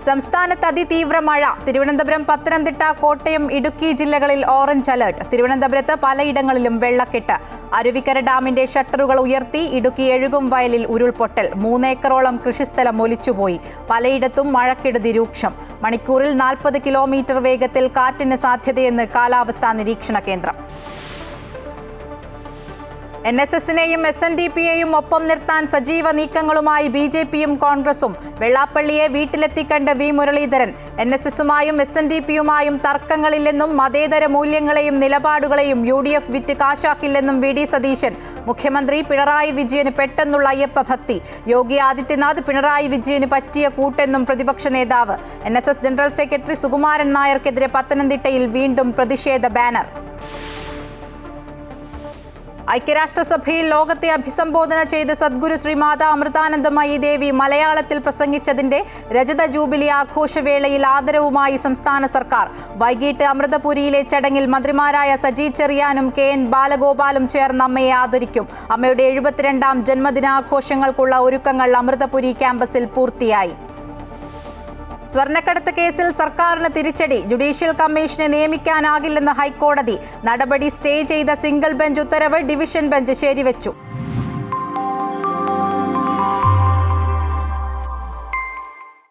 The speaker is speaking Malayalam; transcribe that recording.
സംസ്ഥാനത്ത് അതിതീവ്ര മഴ. തിരുവനന്തപുരം, പത്തനംതിട്ട, കോട്ടയം, ഇടുക്കി ജില്ലകളിൽ ഓറഞ്ച് അലർട്ട്. തിരുവനന്തപുരത്ത് പലയിടങ്ങളിലും വെള്ളക്കെട്ട്. അരുവിക്കര ഡാമിന്റെ ഷട്ടറുകൾ ഉയർത്തി. ഇടുക്കി എഴുകും വയലിൽ ഉരുൾപൊട്ടൽ. 3 ഏക്കറോളം കൃഷിസ്ഥലം ഒലിച്ചുപോയി. പലയിടത്തും മഴക്കെടുതി രൂക്ഷം. മണിക്കൂറിൽ 40 കിലോമീറ്റർ വേഗത്തിൽ കാറ്റിന് സാധ്യതയെന്ന് കാലാവസ്ഥാ നിരീക്ഷണ കേന്ദ്രം. NSSനെയും SNDPയെയും ഒപ്പം നിർത്താൻ സജീവ നീക്കങ്ങളുമായി BJPയും കോൺഗ്രസും. വെള്ളാപ്പള്ളിയെ വീട്ടിലെത്തിക്കണ്ട് വി മുരളീധരൻ. NSSുമായും SNDPയുമായും തർക്കങ്ങളില്ലെന്നും മതേതര മൂല്യങ്ങളെയും നിലപാടുകളെയും UDF വിറ്റ് കാശാക്കില്ലെന്നും VD സതീശൻ. മുഖ്യമന്ത്രി പിണറായി വിജയന് പെട്ടെന്നുള്ള അയ്യപ്പ ഭക്തി. യോഗി ആദിത്യനാഥ് പിണറായി വിജയന് പറ്റിയ കൂട്ടെന്നും പ്രതിപക്ഷ നേതാവ്. NSS ജനറൽ സെക്രട്ടറി സുകുമാരൻ നായർക്കെതിരെ പത്തനംതിട്ടയിൽ വീണ്ടും പ്രതിഷേധ ബാനർ. ഐക്യരാഷ്ട്രസഭയിൽ ലോകത്തെ അഭിസംബോധന ചെയ്ത് സദ്ഗുരു ശ്രീമാതാ അമൃതാനന്ദമയി ദേവി മലയാളത്തിൽ പ്രസംഗിച്ചതിന്റെ രജത ജൂബിലി ആഘോഷവേളയിൽ ആദരവുമായി സംസ്ഥാന സർക്കാർ. വൈകിട്ട് അമൃതപുരിയിലെ ചടങ്ങിൽ മന്ത്രിമാരായ സജി ചെറിയാനും KN ബാലഗോപാലും ചേർന്ന് അമ്മയെ ആദരിക്കും. അമ്മയുടെ 72ാം ജന്മദിനാഘോഷങ്ങൾക്കുള്ള ഒരുക്കങ്ങൾ അമൃതപുരി ക്യാമ്പസിൽ പൂർത്തിയായി. സ്വർണ്ണക്കടത്ത് കേസിൽ സർക്കാരിന് തിരിച്ചടി. ജുഡീഷ്യൽ കമ്മീഷനെ നിയമിക്കാനാകില്ലെന്ന് ഹൈക്കോടതി. നടപടി സ്റ്റേ ചെയ്ത സിംഗിൾ ബെഞ്ച് ഉത്തരവ് ഡിവിഷൻ ബെഞ്ച് ശരിവെച്ചു.